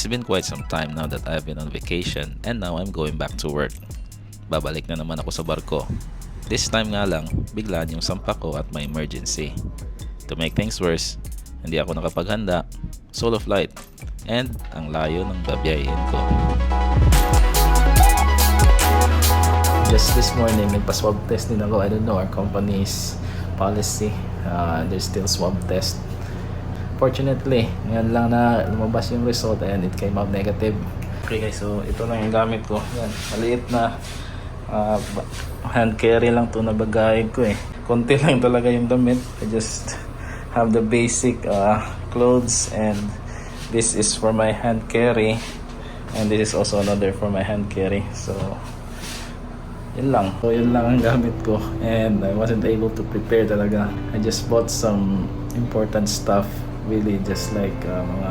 It's been quite some time now that I've been on vacation and now I'm going back to work. Babalik na naman ako sa barko. This time nga lang, biglaan yung sampa ko at may emergency. To make things worse, hindi ako nakapaghanda, solo flight, and ang layo ng babiyahin ko. Just this morning, nagpa-swab test din ako. I don't know our company's policy. There's still swab test. Fortunately, ngayon lang na lumabas yung result and it came out negative. Okay guys, so ito lang yung gamit ko. Yan, maliit na hand carry lang to na bagahe ko eh. Konti lang talaga yung damit. I just have the basic clothes and this is for my hand carry and this is also another for my hand carry. So yun lang. So yun lang ang gamit ko and I wasn't able to prepare talaga. I just bought some important stuff, really just like mga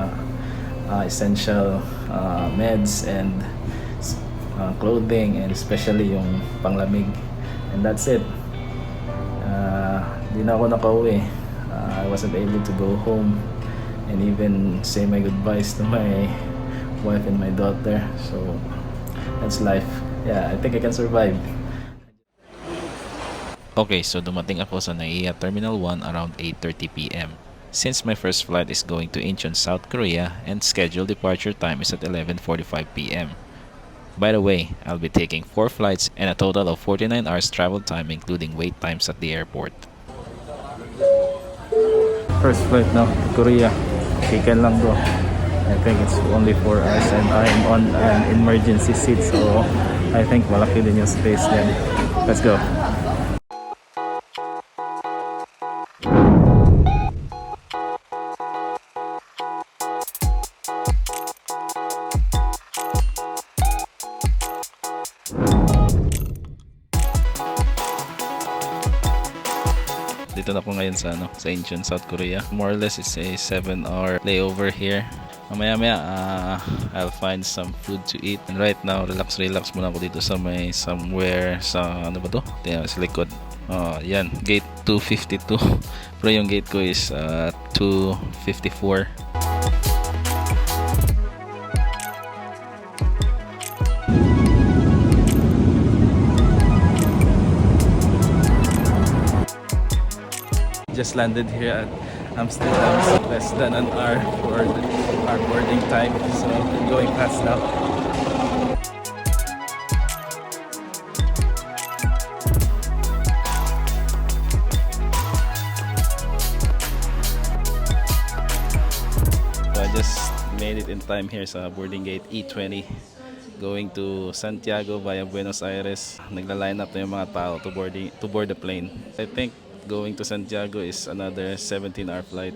essential meds and clothing and especially yung panglamig, and that's it. Di na ako nakauwi. I wasn't able to go home and even say my goodbyes to my wife and my daughter, so that's life. Yeah, I think I can survive. Okay, so dumating ako sa NAIA Terminal 1 around 8:30 p.m. Since my first flight is going to Incheon, South Korea and scheduled departure time is at 11:45 p.m. By the way, I'll be taking 4 flights and a total of 49 hours travel time including wait times at the airport. First flight now to Korea. Weekend lang do. I think it's only 4 hours and I'm on an emergency seat, so I think malaki din yung space din. Let's go. Dito na po ngayon sa Incheon, South Korea. More or less it's a 7-hour layover here. Mamaya I'll find some food to eat. And right now, relax muna ako dito sa may somewhere sa ano ba to? Sa likod. Yan, gate 252. Pero yung gate ko is 254. Just landed here at Amsterdam, so less than an hour for our boarding time, so going fast now. So I just made it in time here sa boarding gate E20 going to Santiago via Buenos Aires. Nagla-line up na yung mga tao to board the plane. I think going to Santiago is another 17-hour flight.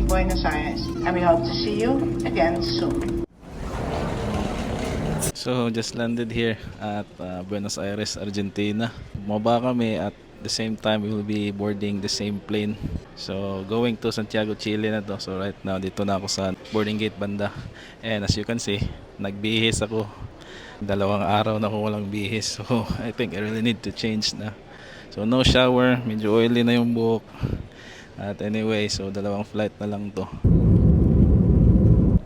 Buenos Aires, and we hope to see you again soon. So just landed here at Buenos Aires, Argentina. Bumaba kami at the same time we will be boarding the same plane. So going to Santiago, Chile na to. So right now dito na ako sa boarding gate banda. And as you can see, nagbihis ako. 2 araw na ako walang bihis. So I think I really need to change na. So no shower, medyo oily na yung buhok. At anyway, so 2 flight na lang to.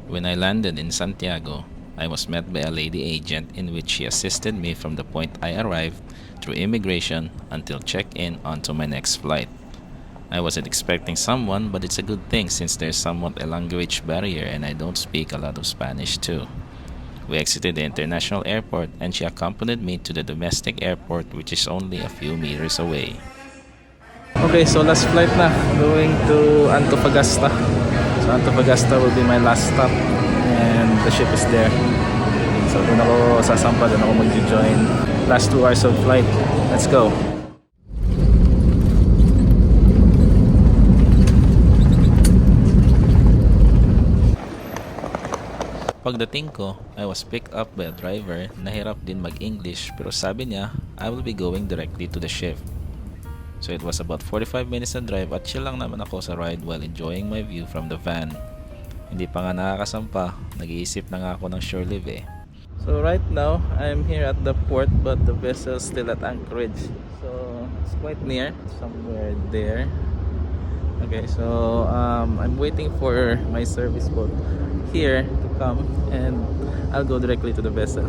When I landed in Santiago, I was met by a lady agent in which she assisted me from the point I arrived through immigration until check-in onto my next flight. I wasn't expecting someone, but it's a good thing since there's somewhat a language barrier and I don't speak a lot of Spanish too. We exited the international airport and she accompanied me to the domestic airport, which is only a few meters away. Okay, so last flight na, going to Antofagasta. So Antofagasta will be my last stop and the ship is there. So doon ako sasampa, doon ako mag-join. Last 2 hours of flight. Let's go. Pagdating ko, I was picked up by a driver na hirap din mag-English pero sabi niya, I will be going directly to the shift. So it was about 45 minutes na drive at chill lang naman ako sa ride while enjoying my view from the van. Hindi pa nga nakakasampa, nag-iisip na nga ako ng shore leave eh. So right now, I'm here at the port but the vessel still at anchorage. So it's quite near, somewhere there. Okay, so I'm waiting for my service boat here to come, and I'll go directly to the vessel.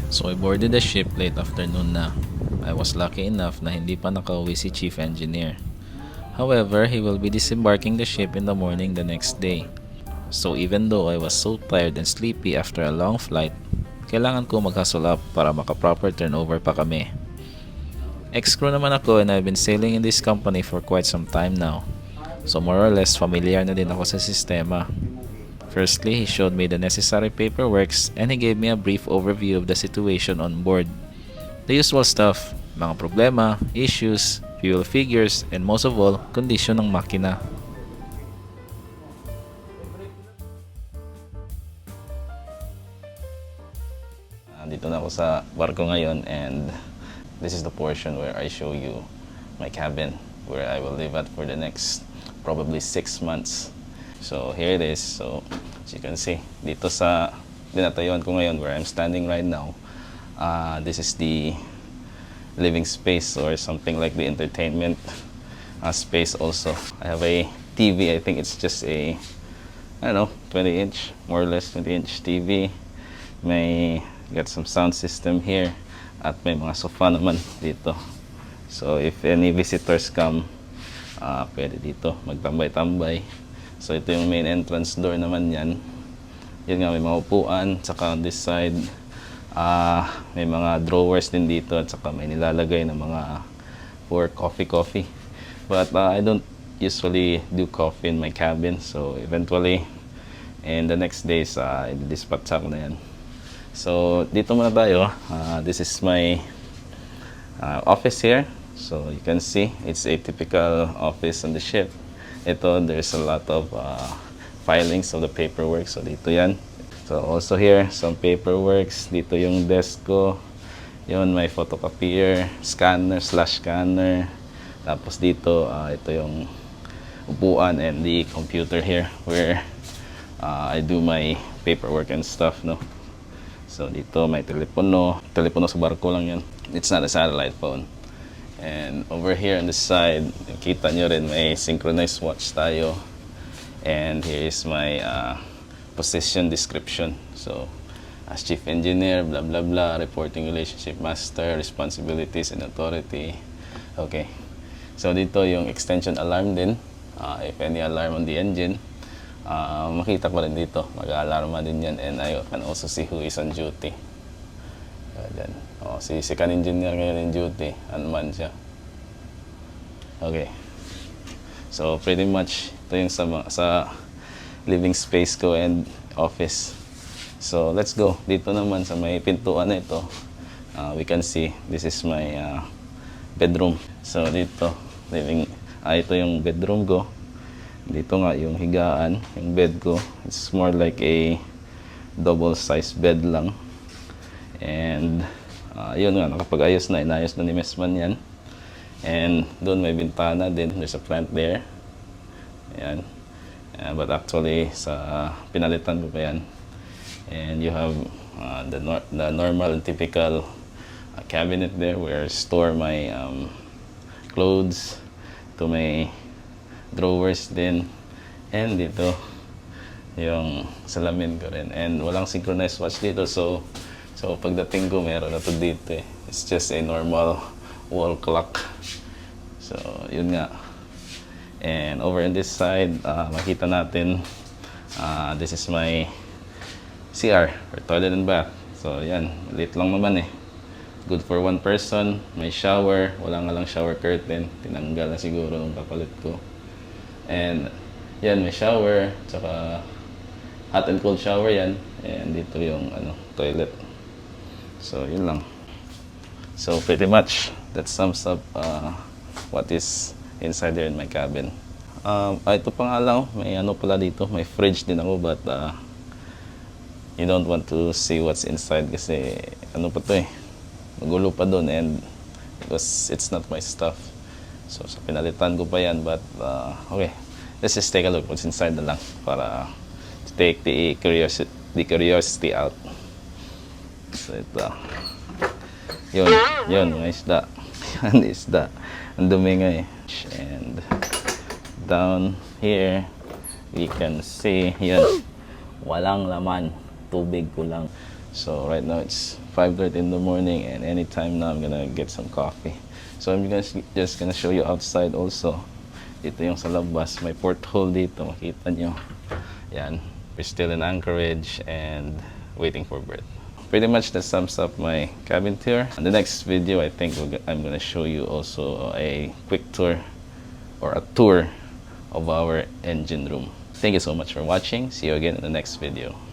So I boarded the ship late afternoon na. I was lucky enough na hindi pa nakauwi si Chief Engineer. However, he will be disembarking the ship in the morning the next day. So even though I was so tired and sleepy after a long flight, kailangan ko mag-hustle up para maka-proper turnover pa kami. Ex-crew naman ako, and I've been sailing in this company for quite some time now. So more or less familiar na din ako sa sistema. Firstly, he showed me the necessary paperworks and he gave me a brief overview of the situation on board. The usual stuff, mga problema, issues, fuel figures, and most of all, condition ng makina. Dito na ako sa barko ngayon, and this is the portion where I show you my cabin where I will live at for the next probably 6 months. So here it is. So as you can see, dito sa dinatayuan ko ngayon where I'm standing right now, this is the living space, or something like the entertainment space also. I have a TV. I think it's just a, I don't know, 20-inch, more or less 20-inch TV. May got some sound system here, at may mga sofa naman dito. So if any visitors come, pwede dito magtambay-tambay. So ito yung main entrance door naman yan. Yun nga, may mga upuan. Saka on this side, may mga drawers din dito. At saka may nilalagay na mga for coffee. But I don't usually do coffee in my cabin. So eventually, in the next days, i-dispatch ko na yan. So dito muna tayo. This is my office here. So you can see, it's a typical office on the ship. Ito, there's a lot of filings of the paperwork. So dito yan. So also here, some paperworks. Dito yung desk ko. Yun, may photocopier, scanner. Tapos dito, ito yung upuan and the computer here where I do my paperwork and stuff, no? So dito may telepono sa barko lang yan. It's not a satellite phone. And over here on the side, kita nyo rin may synchronized watch tayo. And here is my position description. So as chief engineer, blah blah blah, reporting relationship master, responsibilities and authority. Okay. So dito yung extension alarm din. If any alarm on the engine, makita ko rin dito, mag-aalarma din yan, and I can also see who is on duty. Dyan. Si second engineer ngayon in duty, unmanned siya. Okay. So pretty much ito yung sa living space ko and office. So let's go. Dito naman sa may pintuan na ito, we can see this is my bedroom. So dito, ito yung bedroom ko. Dito nga yung higaan, yung bed ko. It's more like a double size bed lang. And yun nga, nakapag-ayos na, inayos na ni Messman yan. And doon may bintana din, there's a plant there. Ayan. But actually, pinalitan ko pa yan. And you have the normal and typical cabinet there where I store my clothes. To may drawers din. And dito, yung salamin ko rin. And walang synchronized watch dito, so pagdating ko meron na to dito eh. It's just a normal wall clock. So yun nga. And over on this side, makita natin, this is my CR, or toilet and bath. So yan, maliit lang naman eh. Good for one person. May shower, wala nga lang shower curtain, tinanggal na siguro nung kapalit ko. And yan, may shower, tsaka hot and cold shower yan. And dito yung toilet. So yun lang. So pretty much that sums up what is inside there in my cabin. Ito pa nga lang, may pala dito, may fridge din ako, but you don't want to see what's inside kasi pa to eh, magulo pa dun, and because it's not my stuff. So pinalitan ko pa yan, but okay, let's just take a look what's inside na lang para to take the curiosity out. So ito. Yun, mga isda. Yan, isda. Ang dumi nga eh. And down here, we can see, yun, walang laman. Tubig ko lang. So right now it's 5:30 in the morning and anytime now I'm gonna get some coffee. So I'm just gonna show you outside also. Dito yung sa labas, may porthole dito, makita nyo. Yan, we're still in Anchorage and waiting for berth. Pretty much that sums up my cabin tour. In the next video, I think I'm gonna show you also a quick tour or a tour of our engine room. Thank you so much for watching. See you again in the next video.